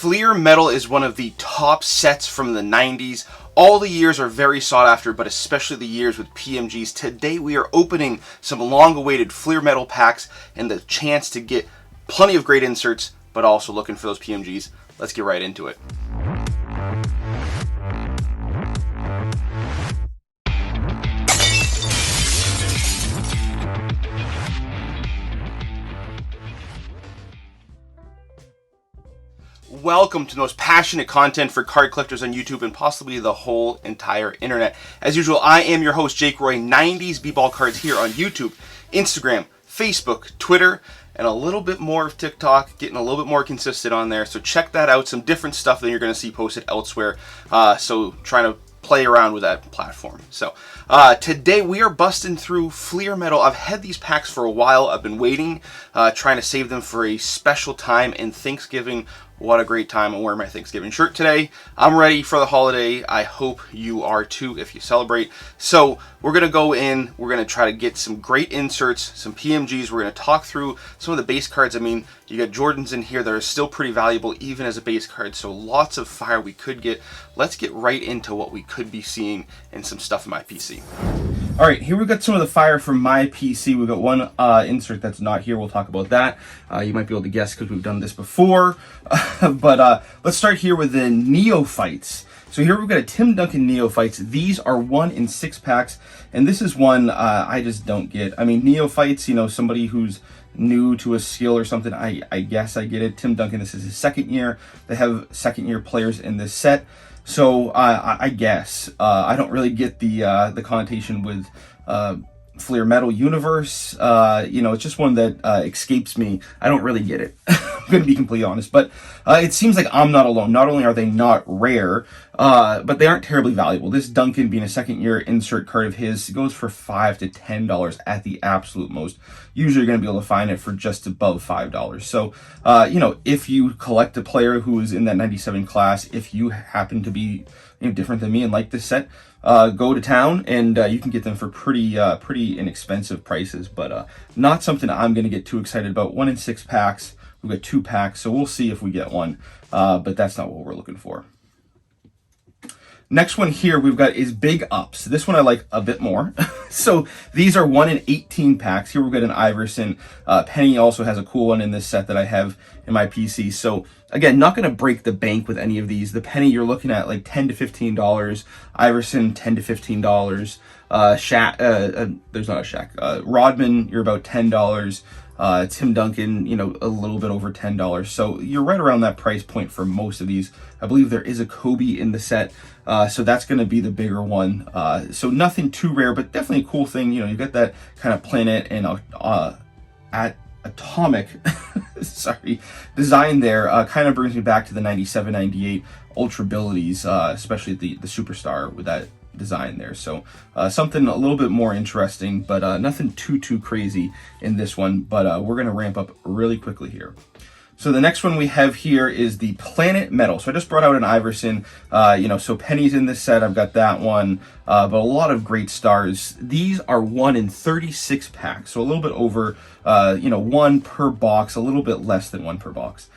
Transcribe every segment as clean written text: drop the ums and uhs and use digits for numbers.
Fleer Metal is one of the top sets from the 90s. All the years are very sought after, but especially the years with PMGs. Today we are opening some long-awaited Fleer Metal packs and the chance to get plenty of great inserts, but also looking for those PMGs. Let's get right into it. Welcome to the most passionate content for card collectors on YouTube and possibly the whole entire internet. As usual, I am your host, Jake Roy, 90s B-Ball Cards here on YouTube, Instagram, Facebook, Twitter, and a little bit more of TikTok, getting a little bit more consistent on there. So check that out, some different stuff than you're going to see posted elsewhere. So trying to play around with that platform. So today we are busting through Fleer Metal. I've had these packs for a while. I've been waiting, trying to save them for a special time in Thanksgiving. What a great time. I'm wearing my Thanksgiving shirt today. I'm ready for the holiday. I hope you are too if you celebrate. So we're going to go in. We're going to try to get some great inserts, some PMGs. We're going to talk through some of the base cards. I mean, you got Jordans in here that are still pretty valuable even as a base card. So lots of fire we could get. Let's get right into what we could be seeing and some stuff in my PC. All right, here we got some of the fire from my PC. We've got one insert that's not here. We'll talk about that. You might be able to guess because we've done this before. But let's start here with the Neophytes. So here we've got a Tim Duncan Neophytes. These are 1 in 6 packs, and this is one I just don't get. I mean, Neophytes, you know, somebody who's new to a skill or something, I guess I get it. Tim Duncan, this is his second year. They have second-year players in this set. So I guess I don't really get the connotation with Fleer Metal universe. You know, it's just one that escapes me. I don't really get it. I'm going to be completely honest, but it seems like I'm not alone. Not only are they not rare, but they aren't terribly valuable. This Duncan, being a second-year insert card of his, goes for $5 to $10 at the absolute most. Usually you're going to be able to find it for just above $5. So, you know, if you collect a player who is in that 97 class, if you happen to be, you know, different than me and like this set, go to town and you can get them for pretty inexpensive prices, but not something I'm going to get too excited about. 1 in 6 packs. We've got 2 packs, so we'll see if we get one, but that's not what we're looking for. Next one here we've got is Big Ups. This one I like a bit more. So these are 1 in 18 packs. Here we've got an Iverson. Penny also has a cool one in this set that I have in my PC. So again, not going to break the bank with any of these. The Penny you're looking at like $10 to $15. Iverson $10 to $15. There's not a Shaq. Rodman, you're about $10. Tim Duncan, you know, a little bit over $10. So you're right around that price point for most of these. I believe there is a Kobe in the set, so that's going to be the bigger one. So nothing too rare, but definitely a cool thing. You know, you got that kind of planet and atomic sorry, design there. Kind of brings me back to the 97, 98 Ultra Abilities, especially the Superstar with that design there. So something a little bit more interesting, but nothing too crazy in this one, but we're going to ramp up really quickly here. So the next one we have here is the Planet Metal. So I just brought out an Iverson, you know, so Penny's in this set. I've got that one, but a lot of great stars. These are 1 in 36 packs, so a little bit over, you know, 1 per box, a little bit less than 1 per box.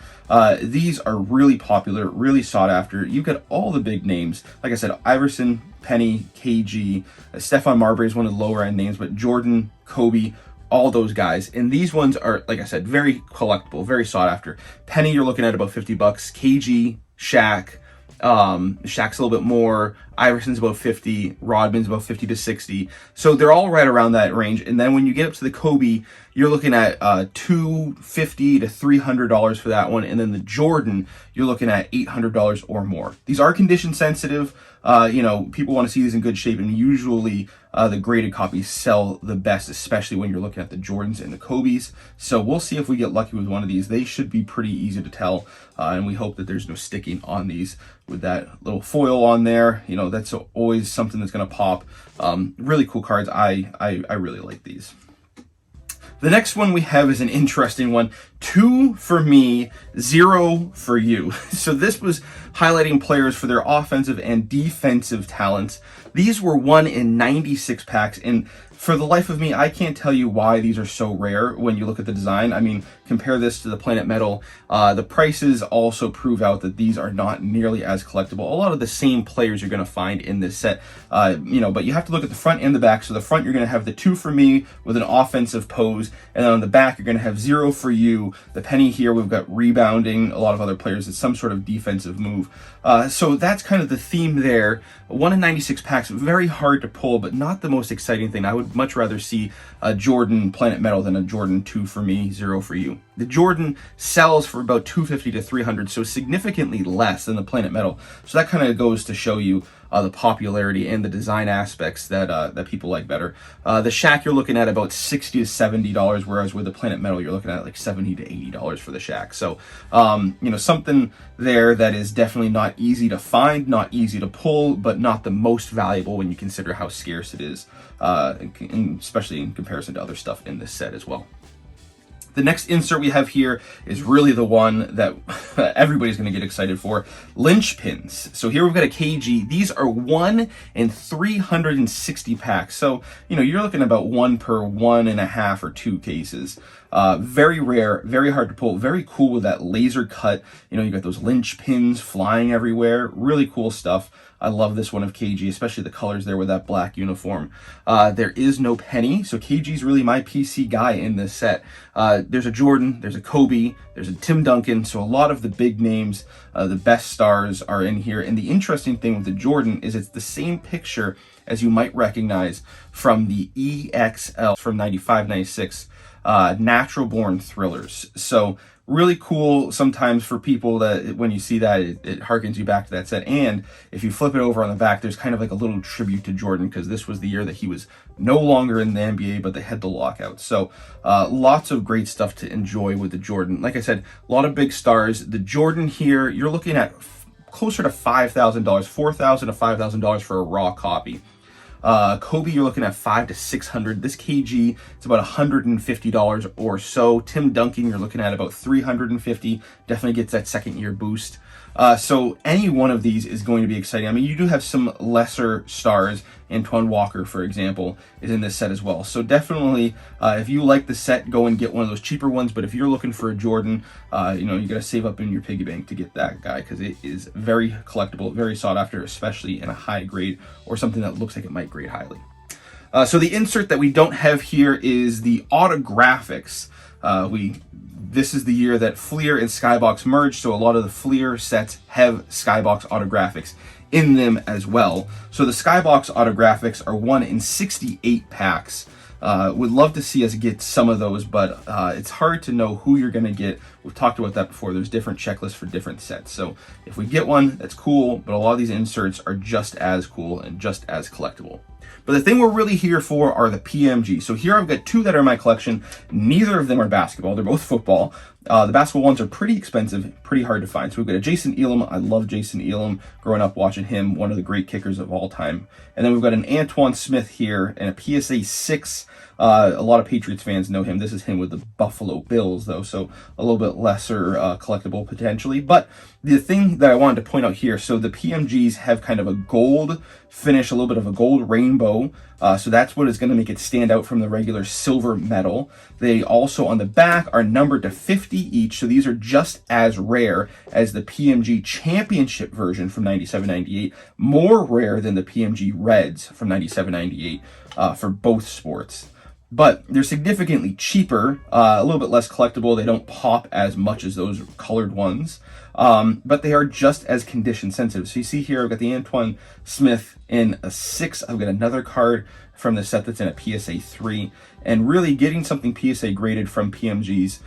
These are really popular, really sought after. You've got all the big names. Like I said, Iverson, Penny, KG, Stephon Marbury is one of the lower end names, but Jordan, Kobe, all those guys. And these ones are, like I said, very collectible, very sought after. Penny, you're looking at about $50. KG, Shaq, Shaq's a little bit more. Iverson's about 50. Rodman's about 50 to 60. So they're all right around that range. And then when you get up to the Kobe, you're looking at $250 to $300 for that one. And then the Jordan, you're looking at $800 or more. These are condition sensitive. You know, people want to see these in good shape, and usually the graded copies sell the best, especially when you're looking at the Jordans and the Kobe's. So we'll see if we get lucky with one of these. They should be pretty easy to tell, and we hope that there's no sticking on these with that little foil on there. You know, that's always something that's going to pop. Really cool cards. I really like these. The next one we have is an interesting one. 2 for me, 0 for you. So this was highlighting players for their offensive and defensive talents. These were 1 in 96 packs, and for the life of me, I can't tell you why these are so rare when you look at the design. I mean, compare this to the Planet Metal. The prices also prove out that these are not nearly as collectible. A lot of the same players you're going to find in this set, you know, but you have to look at the front and the back. So the front, you're going to have the 2 for me with an offensive pose, and then on the back, you're going to have 0 for you. The penny here, we've got rebounding. A lot of other players, it's some sort of defensive move. So that's kind of the theme there. 1 in 96 packs, very hard to pull, but not the most exciting thing. I would much rather see a Jordan Planet Metal than a Jordan 2 for me, 0 for you. The Jordan sells for about $250 to $300, so significantly less than the Planet Metal. So that kind of goes to show you the popularity and the design aspects that that people like better. The Shaq, you're looking at about $60 to $70, whereas with the Planet Metal, you're looking at like $70 to $80 for the Shaq. So, you know, something there that is definitely not easy to find, not easy to pull, but not the most valuable when you consider how scarce it is, especially in comparison to other stuff in this set as well. The next insert we have here is really the one that everybody's going to get excited for. Linchpins. So here we've got a KG. These are 1 in 360 packs. So, you know, you're looking about 1 per 1.5 or 2 cases. Very rare, very hard to pull, very cool with that laser cut. You know, you got those linchpins flying everywhere. Really cool stuff. I love this one of KG, especially the colors there with that black uniform. There is no penny, so KG's really my PC guy in this set. There's a Jordan, there's a Kobe, there's a Tim Duncan, so a lot of the big names, the best stars are in here. And the interesting thing with the Jordan is it's the same picture as you might recognize from the EXL from 95, 96, Natural Born Thrillers. So really cool sometimes for people that when you see that, it harkens you back to that set. And if you flip it over on the back, there's kind of like a little tribute to Jordan, because this was the year that he was no longer in the NBA, but they had the lockout. So lots of great stuff to enjoy with the Jordan. Like I said, a lot of big stars. The Jordan here, you're looking at closer to $5,000, $4,000 to $5,000 for a raw copy. Kobe, you're looking at $500 to $600. This KG, it's about $150 or so. Tim Duncan, you're looking at about $350. Definitely gets that second year boost. So any one of these is going to be exciting. I mean, you do have some lesser stars. Antoine Walker, for example, is in this set as well. So definitely, if you like the set, go and get one of those cheaper ones. But if you're looking for a Jordan, you know, you got to save up in your piggy bank to get that guy, because it is very collectible, very sought after, especially in a high grade or something that looks like it might grade highly. So the insert that we don't have here is the autographics. This is the year that Fleer and Skybox merged, so a lot of the Fleer sets have Skybox autographics in them as well. So the Skybox autographics are 1 in 68 packs. Would love to see us get some of those, but it's hard to know who you're going to get. We've talked about that before. There's different checklists for different sets. So if we get one, that's cool, but a lot of these inserts are just as cool and just as collectible. But the thing we're really here for are the PMGs. So here I've got 2 that are in my collection. Neither of them are basketball. They're both football. The basketball ones are pretty expensive, pretty hard to find. So we've got a Jason Elam. I love Jason Elam. Growing up watching him, one of the great kickers of all time. And then we've got an Antoine Smith here and a PSA 6. A lot of Patriots fans know him. This is him with the Buffalo Bills, though, so a little bit lesser collectible potentially. But the thing that I wanted to point out here, so the PMGs have kind of a gold finish, a little bit of a gold rainbow. So that's what is going to make it stand out from the regular silver metal. They also on the back are numbered to 50 each. So these are just as rare as the PMG Championship version from 97-98, more rare than the PMG Reds from 97-98 for both sports. But they're significantly cheaper, a little bit less collectible. They don't pop as much as those colored ones, but they are just as condition sensitive. So you see here, I've got the Antoine Smith in a 6. I've got another card from the set that's in a PSA 3. And really getting something PSA graded from PMGs,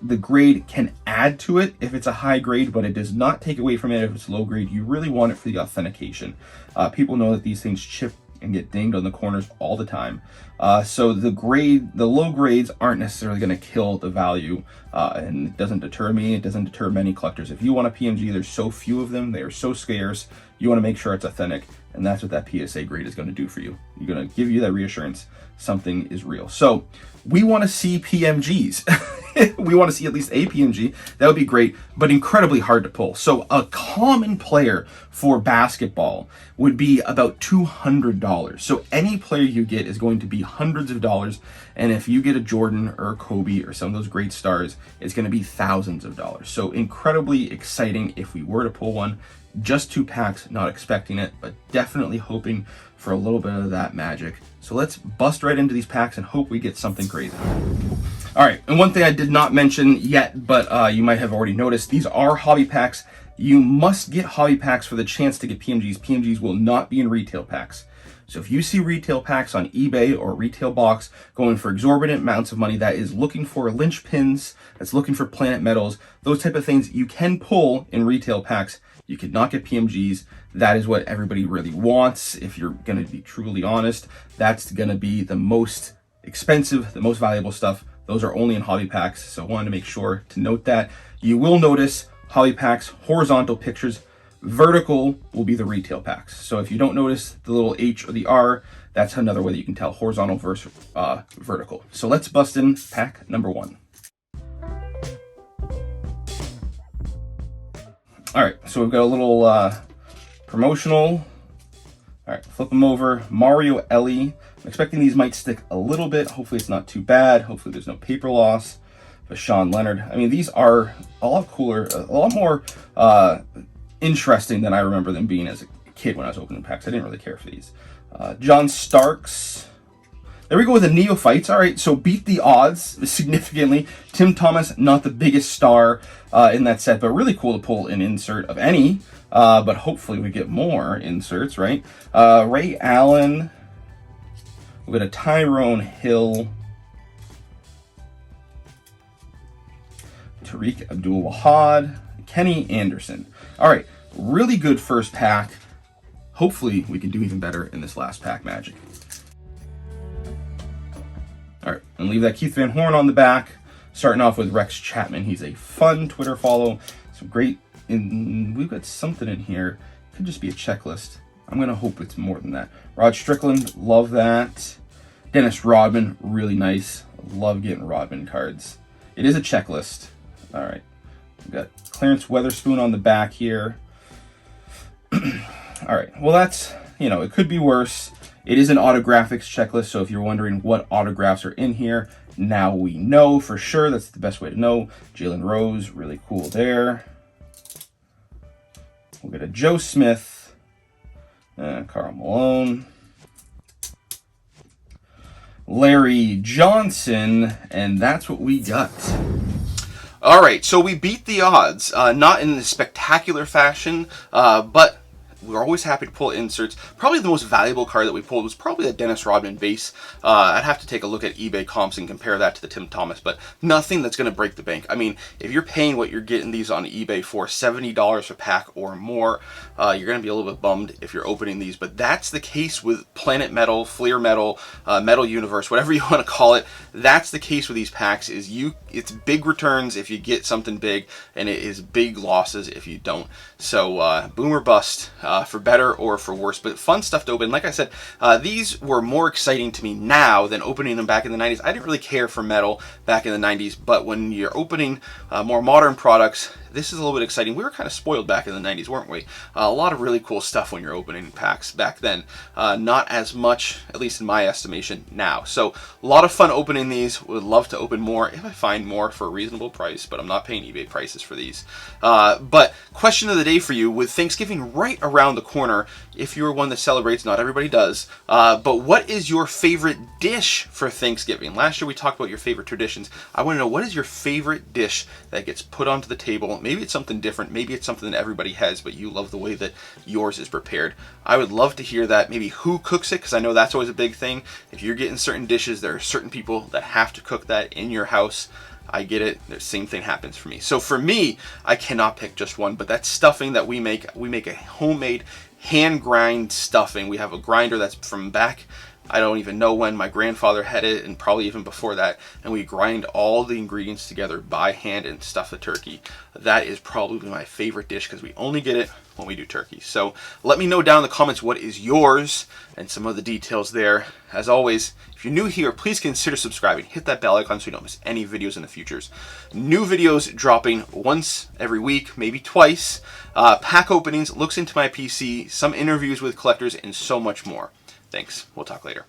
the grade can add to it if it's a high grade, but it does not take away from it if it's low grade. You really want it for the authentication. People know that these things chip and get dinged on the corners all the time. So the low grades aren't necessarily going to kill the value, and it doesn't deter me. It doesn't deter many collectors. If you want a PMG, there's so few of them. They are so scarce. You want to make sure it's authentic, and that's what that PSA grade is going to do for you. You're going to give you that reassurance something is real. So we want to see PMGs. We want to see at least a PMG. That would be great, but incredibly hard to pull. So a common player for basketball would be about $200. So any player you get is going to be hundreds of dollars. And if you get a Jordan or a Kobe or some of those great stars, it's going to be thousands of dollars. So incredibly exciting if we were to pull one. Just 2 packs, not expecting it, but definitely hoping for a little bit of that magic. So let's bust right into these packs and hope we get something crazy. All right, and one thing I did not mention yet, but you might have already noticed, these are hobby packs. You must get hobby packs for the chance to get PMGs. PMGs will not be in retail packs. So if you see retail packs on eBay or retail box going for exorbitant amounts of money that is looking for Linchpins, that's looking for planet metals, those type of things you can pull in retail packs. You could not get PMGs. That is what everybody really wants. If you're going to be truly honest, that's going to be the most expensive, the most valuable stuff. Those are only in hobby packs. So I wanted to make sure to note that. You will notice hobby packs, horizontal pictures, vertical will be the retail packs. So if you don't notice the little H or the R, that's another way that you can tell horizontal versus vertical. So let's bust in pack number 1. All right, so we've got a little promotional. All right, flip them over. Mario Ellie. I'm expecting these might stick a little bit. Hopefully it's not too bad. Hopefully there's no paper loss. But Sean Leonard. I mean, these are a lot cooler, a lot more interesting than I remember them being as a kid when I was opening packs. I didn't really care for these. John Starks. There we go with the neophytes. All right, so beat the odds significantly. Tim Thomas, not the biggest star in that set, but really cool to pull an insert of any. But hopefully we get more inserts, right? Ray Allen. We've got a Tyrone Hill. Tariq Abdul-Wahad. Kenny Anderson. All right, really good first pack. Hopefully we can do even better in this last pack magic. All right, and leave that Keith Van Horn on the back. Starting off with Rex Chapman. He's a fun Twitter follow. Some great, we've got something in here. Could just be a checklist. I'm gonna hope it's more than that. Rod Strickland, love that. Dennis Rodman, really nice. Love getting Rodman cards. It is a checklist. All right, we've got Clarence Weatherspoon on the back here. All right, well that's, it could be worse. It is an autographics checklist, so if you're wondering what autographs are in here, now we know for sure. That's the best way to know. Jalen Rose, really cool there. We'll get a Joe Smith, Karl Malone, Larry Johnson, and that's what we got. All right, so we beat the odds, not in a spectacular fashion, but we're always happy to pull inserts. Probably the most valuable card that we pulled was probably the Dennis Rodman base. I'd have to take a look at eBay comps and compare that to the Tim Thomas, but nothing that's going to break the bank. I mean, if you're paying what you're getting these on eBay for, $70 a pack or more, you're going to be a little bit bummed if you're opening these. But that's the case with Planet Metal, Fleer Metal, Metal Universe, whatever you want to call it. That's the case with these packs. It's big returns if you get something big, and it is big losses if you don't. So boom or bust. For better or for worse, but fun stuff to open. Like I said, these were more exciting to me now than opening them back in the 90s. I didn't really care for metal back in the 90s, but when you're opening more modern products, this is a little bit exciting. We were kind of spoiled back in the 90s, weren't we? A lot of really cool stuff when you're opening packs back then. Not as much, at least in my estimation, now. So a lot of fun opening these. Would love to open more if I find more for a reasonable price, but I'm not paying eBay prices for these. But question of the day for you, with Thanksgiving right around the corner, if you're one that celebrates, not everybody does, but what is your favorite dish for Thanksgiving? Last year we talked about your favorite traditions. I want to know, what is your favorite dish that gets put onto the table? Maybe it's something different. Maybe it's something that everybody has, but you love the way that yours is prepared. I would love to hear that. Maybe who cooks it, because I know that's always a big thing. If you're getting certain dishes, there are certain people that have to cook that in your house. I get it. The same thing happens for me. So for me, I cannot pick just one, but that stuffing that we make a homemade hand grind stuffing. We have a grinder that's from back, I don't even know when. My grandfather had it, and probably even before that, and we grind all the ingredients together by hand and stuff the turkey. That is probably my favorite dish because we only get it when we do turkey. So let me know down in the comments what is yours and some of the details there. As always, if you're new here, please consider subscribing. Hit that bell icon so you don't miss any videos in the futures. New videos dropping once every week, maybe twice. Pack openings, looks into my PC, some interviews with collectors, and so much more. Thanks. We'll talk later.